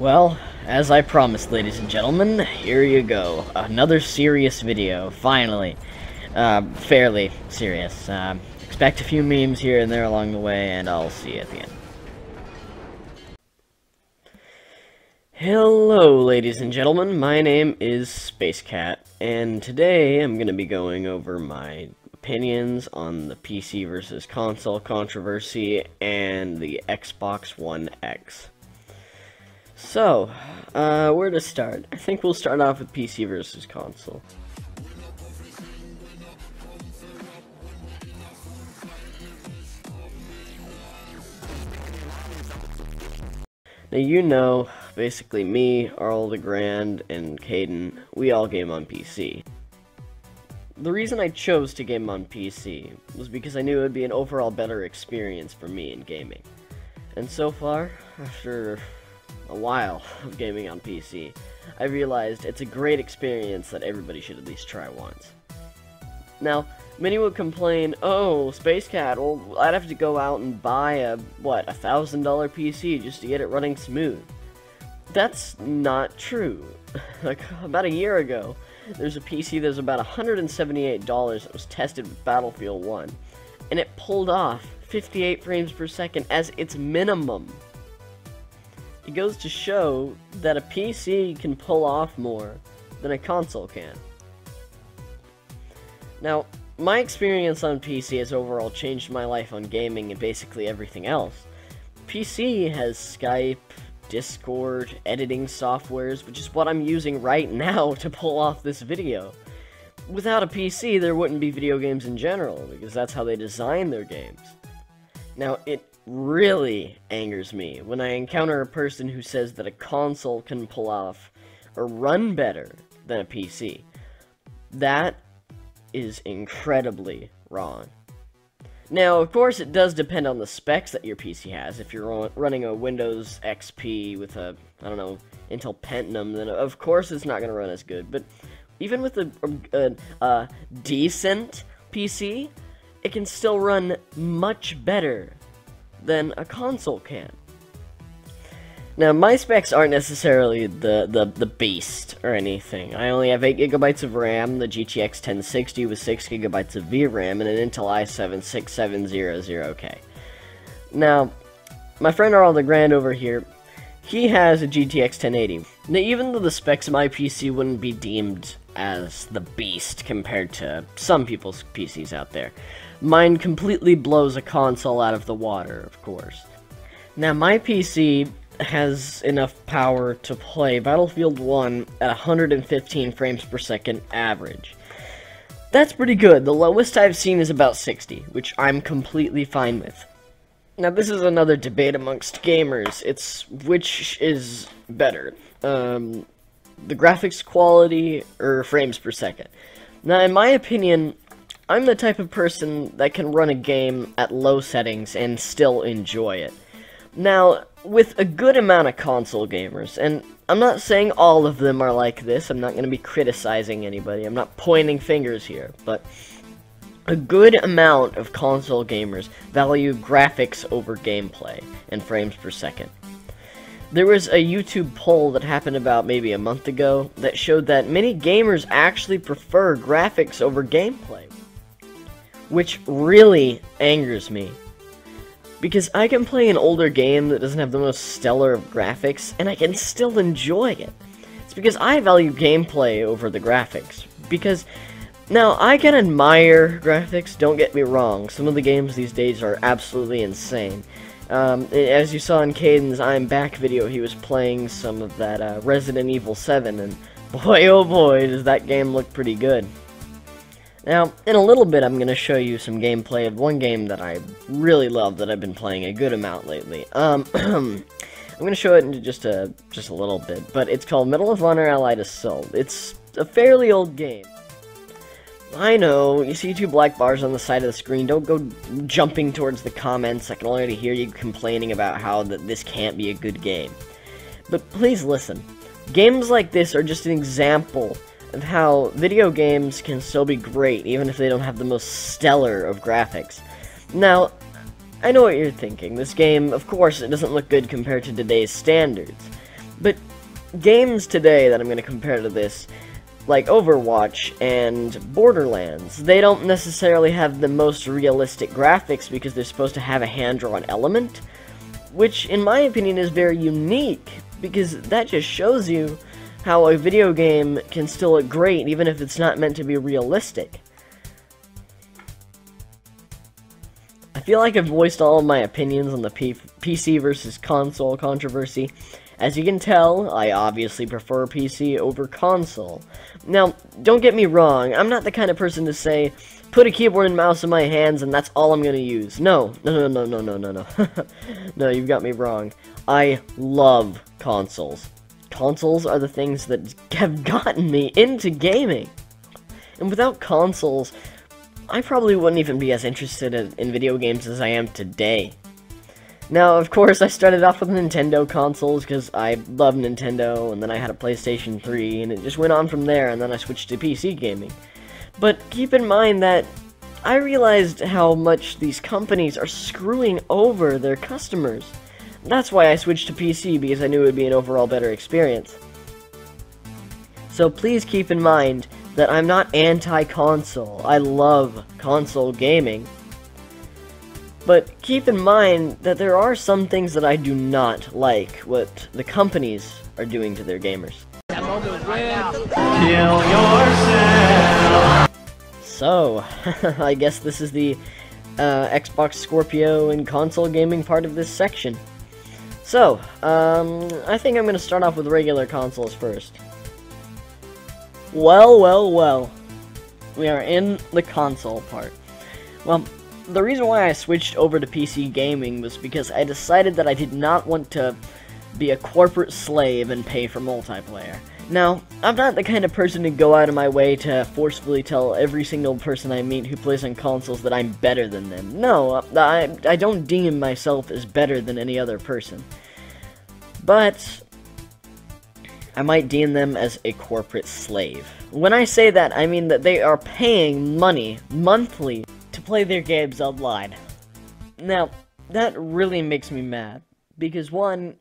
Well, as I promised, ladies and gentlemen, here you go. Another serious video, finally. Fairly serious. Expect a few memes here and there along the way, and I'll see you at the end. Hello, ladies and gentlemen, my name is SpaceCat, and today I'm going to be going over my opinions on the PC versus console controversy and the Xbox One X. So, where to start? I think we'll start off with PC versus console. Now, you know, basically me, Arl the Grand, and Caden, we all game on PC. The reason I chose to game on PC was because I knew it would be an overall better experience for me in gaming. And so far, after a while of gaming on PC, I realized it's a great experience that everybody should at least try once. Now, many would complain, oh, SpaceCat, well, I'd have to go out and buy a $1,000 PC just to get it running smooth. That's not true. Like, about a year ago, there's a PC that was about $178 that was tested with Battlefield 1, and it pulled off 58 frames per second as its minimum. It goes to show that a PC can pull off more than a console can. Now, my experience on PC has overall changed my life on gaming and basically everything else. PC has Skype, Discord, editing softwares, which is what I'm using right now to pull off this video. Without a PC, there wouldn't be video games in general, because that's how they design their games. Now, it really angers me when I encounter a person who says that a console can pull off or run better than a PC. That is incredibly wrong. Now, of course, it does depend on the specs that your PC has. If you're running a Windows XP with a, I don't know, Intel Pentium, then of course it's not going to run as good. But even with a decent PC, it can still run much better than a console can. Now, my specs aren't necessarily the beast or anything. I only have 8 GB of RAM, the GTX 1060 with 6 GB of VRAM, and an Intel i7 6700K. Now, my friend Arl the Grand over here, he has a GTX 1080. Now, even though the specs of my PC wouldn't be deemed as the beast compared to some people's PCs out there, mine completely blows a console out of the water, of course. Now, my PC has enough power to play Battlefield 1 at 115 frames per second average. That's pretty good. The lowest I've seen is about 60, which I'm completely fine with. Now, this is another debate amongst gamers. It's which is better, the graphics quality or frames per second. Now, in my opinion, I'm the type of person that can run a game at low settings and still enjoy it. Now, with a good amount of console gamers, and I'm not saying all of them are like this, I'm not going to be criticizing anybody, I'm not pointing fingers here, but a good amount of console gamers value graphics over gameplay and frames per second. There was a YouTube poll that happened about maybe a month ago that showed that many gamers actually prefer graphics over gameplay, which really angers me. Because I can play an older game that doesn't have the most stellar of graphics, and I can still enjoy it. It's because I value gameplay over the graphics. Because, now, I can admire graphics, don't get me wrong. Some of the games these days are absolutely insane. As you saw in Caden's I'm Back video, he was playing some of that Resident Evil 7, and boy oh boy, does that game look pretty good. Now, in a little bit, I'm going to show you some gameplay of one game that I really love that I've been playing a good amount lately. I'm going to show it in just a little bit, but it's called Medal of Honor Allied Assault. It's a fairly old game. I know, you see 2 black bars on the side of the screen, don't go jumping towards the comments. I can already hear you complaining about how this can't be a good game. But please listen, games like this are just an example of how video games can still be great, even if they don't have the most stellar of graphics. Now, I know what you're thinking. This game, of course, it doesn't look good compared to today's standards. But games today that I'm going to compare to this, like Overwatch and Borderlands, they don't necessarily have the most realistic graphics because they're supposed to have a hand-drawn element, which in my opinion is very unique, because that just shows you how a video game can still look great even if it's not meant to be realistic. I feel like I've voiced all of my opinions on the PC versus console controversy. As you can tell, I obviously prefer PC over console. Now, don't get me wrong, I'm not the kind of person to say, put a keyboard and mouse in my hands and that's all I'm gonna use. No. No, you've got me wrong. I love consoles. Consoles are the things that have gotten me into gaming. And without consoles, I probably wouldn't even be as interested in video games as I am today. Now, of course, I started off with Nintendo consoles because I love Nintendo, and then I had a PlayStation 3, and it just went on from there, and then I switched to PC gaming. But keep in mind that I realized how much these companies are screwing over their customers. That's why I switched to PC, because I knew it would be an overall better experience. So please keep in mind that I'm not anti-console. I love console gaming. But keep in mind that there are some things that I do not like what the companies are doing to their gamers. Kill yourself. So, I guess this is the Xbox Scorpio and console gaming part of this section. So, I think I'm going to start off with regular consoles first. Well. We are in the console part. Well, the reason why I switched over to PC gaming was because I decided that I did not want to be a corporate slave and pay for multiplayer. Now, I'm not the kind of person to go out of my way to forcefully tell every single person I meet who plays on consoles that I'm better than them. No, I don't deem myself as better than any other person. But I might deem them as a corporate slave. When I say that, I mean that they are paying money monthly to play their games online. Now, that really makes me mad, because one,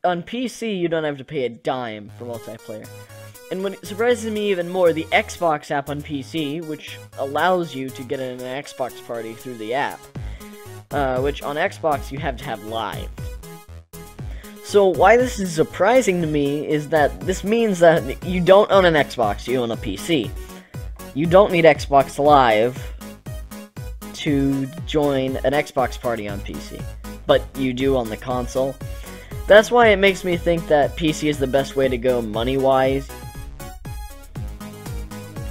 on PC you don't have to pay a dime for multiplayer. And what surprises me even more, the Xbox app on PC, which allows you to get in an Xbox party through the app, which on Xbox you have to have live. So why this is surprising to me is that this means that you don't own an Xbox, you own a PC. You don't need Xbox Live to join an Xbox party on PC, but you do on the console. That's why it makes me think that PC is the best way to go money-wise.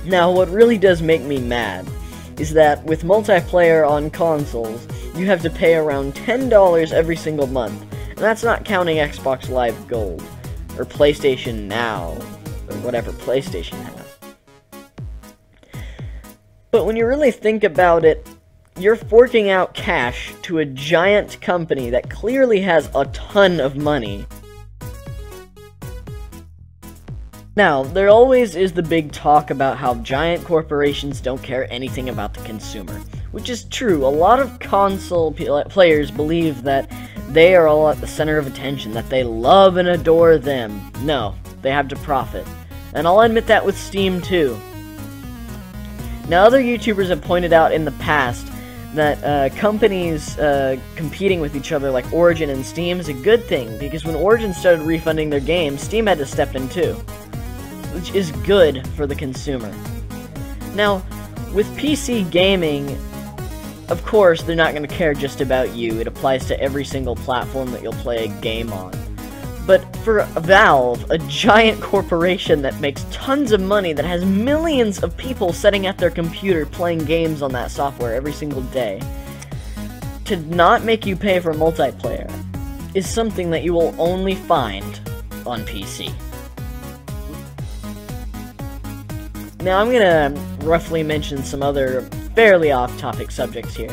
Now, what really does make me mad is that with multiplayer on consoles, you have to pay around $10 every single month, and that's not counting Xbox Live Gold, or PlayStation Now, or whatever PlayStation has. But when you really think about it, you're forking out cash to a giant company that clearly has a ton of money. Now, there always is the big talk about how giant corporations don't care anything about the consumer, which is true. A lot of console players believe that they are all at the center of attention, that they love and adore them. No, they have to profit. And I'll admit that with Steam too. Now, other YouTubers have pointed out in the past that companies competing with each other like Origin and Steam is a good thing, because when Origin started refunding their games, Steam had to step in too, which is good for the consumer. Now, with PC gaming, of course, they're not going to care just about you. It applies to every single platform that you'll play a game on. But for Valve, a giant corporation that makes tons of money, that has millions of people sitting at their computer playing games on that software every single day, to not make you pay for multiplayer is something that you will only find on PC. Now, I'm gonna roughly mention some other fairly off-topic subjects here.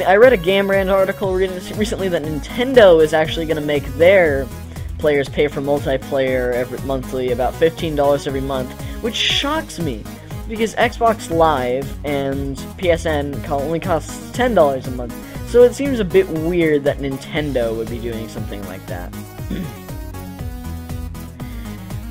I read a GameRant article recently that Nintendo is actually gonna make their players pay for multiplayer monthly, about $15 every month, which shocks me, because Xbox Live and PSN only costs $10 a month, so it seems a bit weird that Nintendo would be doing something like that.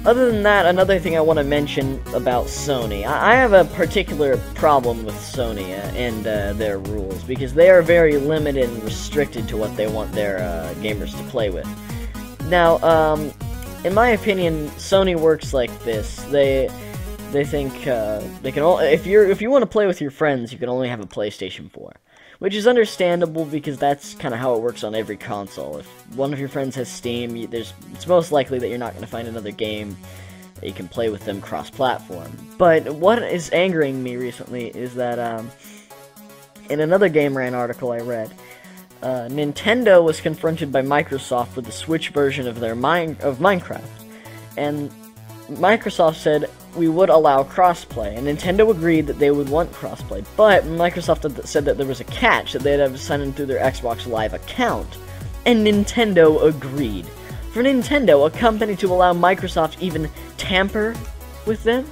Other than that, another thing I want to mention about Sony. I have a particular problem with Sony and their rules, because they are very limited and restricted to what they want their gamers to play with. Now, in my opinion, Sony works like this. They think they can if you want to play with your friends, you can only have a PlayStation 4. Which is understandable, because that's kind of how it works on every console. If one of your friends has Steam, it's most likely that you're not going to find another game that you can play with them cross-platform. But what is angering me recently is that, in another Game Rant article I read, Nintendo was confronted by Microsoft with the Switch version of their Minecraft. And Microsoft said, we would allow crossplay, and Nintendo agreed that they would want crossplay, but Microsoft said that there was a catch, that they'd have to sign in through their Xbox Live account, and Nintendo agreed. For Nintendo, a company to allow Microsoft even tamper with them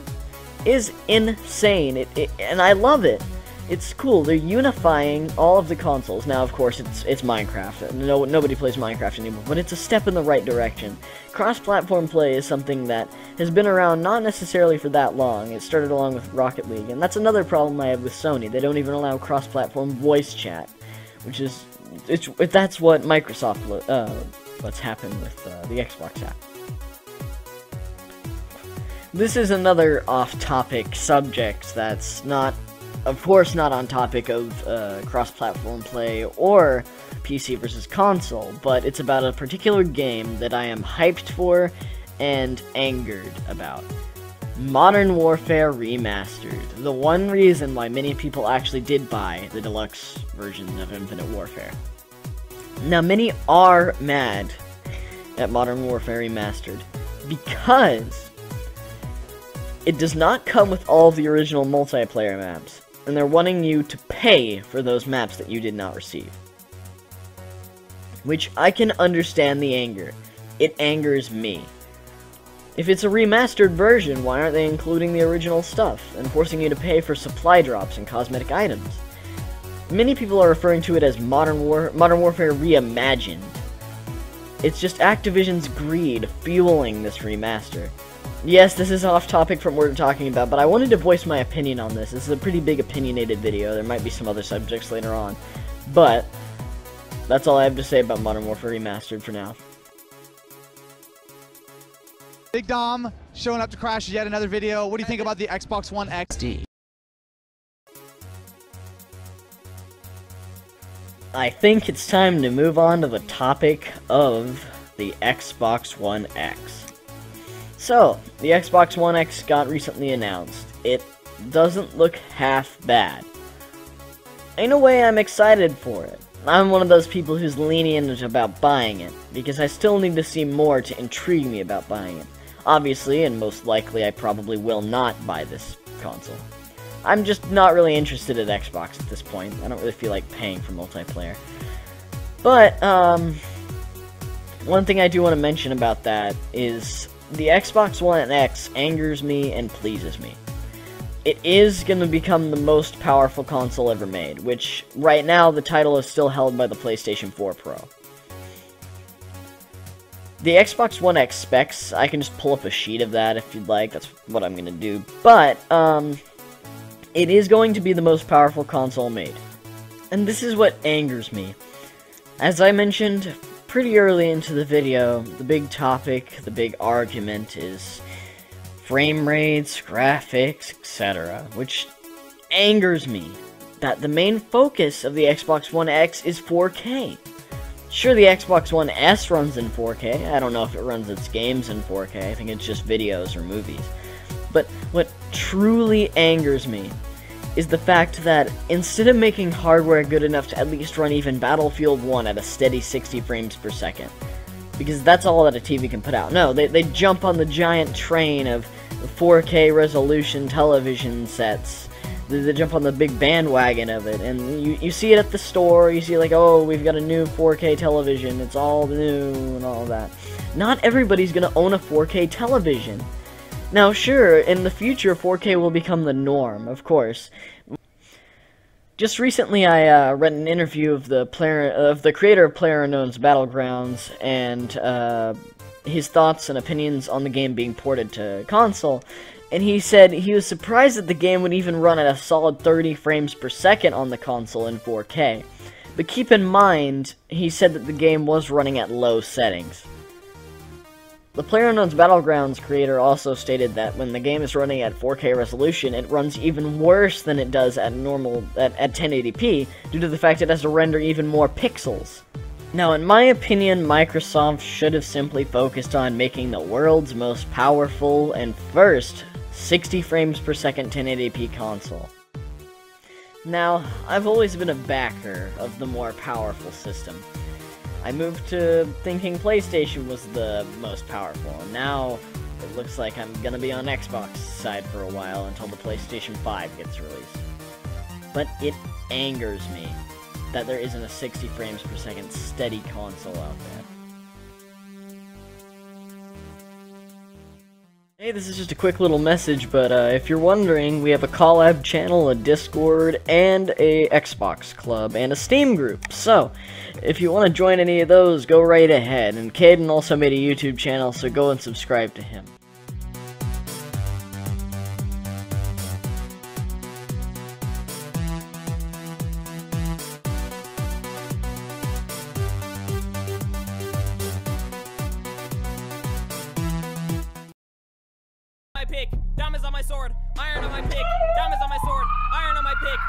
is insane, and I love it. It's cool. They're unifying all of the consoles. Now, of course, it's Minecraft. Nobody plays Minecraft anymore, but it's a step in the right direction. Cross-platform play is something that has been around not necessarily for that long. It started along with Rocket League, and that's another problem I have with Sony. They don't even allow cross-platform voice chat, which is that's what Microsoft what's happened with the Xbox app. This is another off-topic subject that's not, of course, not on topic of cross-platform play or PC versus console, but it's about a particular game that I am hyped for and angered about. Modern Warfare Remastered. The one reason why many people actually did buy the deluxe version of Infinite Warfare. Now, many are mad at Modern Warfare Remastered because it does not come with all of the original multiplayer maps, and they're wanting you to pay for those maps that you did not receive. Which I can understand the anger. It angers me. If it's a remastered version, why aren't they including the original stuff and forcing you to pay for supply drops and cosmetic items? Many people are referring to it as Modern Warfare Reimagined. It's just Activision's greed fueling this remaster. Yes, this is off topic from what we're talking about, but I wanted to voice my opinion on this. This is a pretty big opinionated video. There might be some other subjects later on. But that's all I have to say about Modern Warfare Remastered for now. Big Dom showing up to crash yet another video. What do you think about the Xbox One X? I think it's time to move on to the topic of the Xbox One X. So, the Xbox One X got recently announced. It doesn't look half bad. In a way, I'm excited for it. I'm one of those people who's lenient about buying it, because I still need to see more to intrigue me about buying it. Obviously, and most likely, I probably will not buy this console. I'm just not really interested in Xbox at this point. I don't really feel like paying for multiplayer. But, one thing I do want to mention about that is the Xbox One X angers me and pleases me. It is going to become the most powerful console ever made, which, right now, the title is still held by the PlayStation 4 Pro. The Xbox One X specs, I can just pull up a sheet of that if you'd like, that's what I'm going to do, but, it is going to be the most powerful console made. And this is what angers me. As I mentioned pretty early into the video, the big topic, the big argument is frame rates, graphics, etc., which angers me that the main focus of the Xbox One X is 4K. Sure, the Xbox One S runs in 4K. I don't know if it runs its games in 4K. I think it's just videos or movies. But what truly angers me is the fact that instead of making hardware good enough to at least run even Battlefield 1 at a steady 60 frames per second, because that's all that a TV can put out. No, they jump on the giant train of 4K resolution television sets. They jump on the big bandwagon of it, and you see it at the store, you see like, oh, we've got a new 4K television, it's all new and all that. Not everybody's gonna own a 4K television. Now, sure, in the future, 4K will become the norm, of course. Just recently, I read an interview of the creator of PlayerUnknown's Battlegrounds, and his thoughts and opinions on the game being ported to console, and he said he was surprised that the game would even run at a solid 30 frames per second on the console in 4K. But keep in mind, he said that the game was running at low settings. The PlayerUnknown's Battlegrounds creator also stated that when the game is running at 4K resolution, it runs even worse than it does at 1080p, due to the fact it has to render even more pixels. Now, in my opinion, Microsoft should have simply focused on making the world's most powerful and first 60 frames per second 1080p console. Now, I've always been a backer of the more powerful system. I moved to thinking PlayStation was the most powerful, and now it looks like I'm gonna be on Xbox's side for a while until the PlayStation 5 gets released. But it angers me that there isn't a 60 frames per second steady console out there. Hey, this is just a quick little message, but if you're wondering, we have a collab channel, a Discord, and a Xbox club, and a Steam group. So, if you want to join any of those, go right ahead. And Caden also made a YouTube channel, so go and subscribe to him. My pick, diamonds on my sword, iron on my pick, diamonds on my sword, iron on my pick.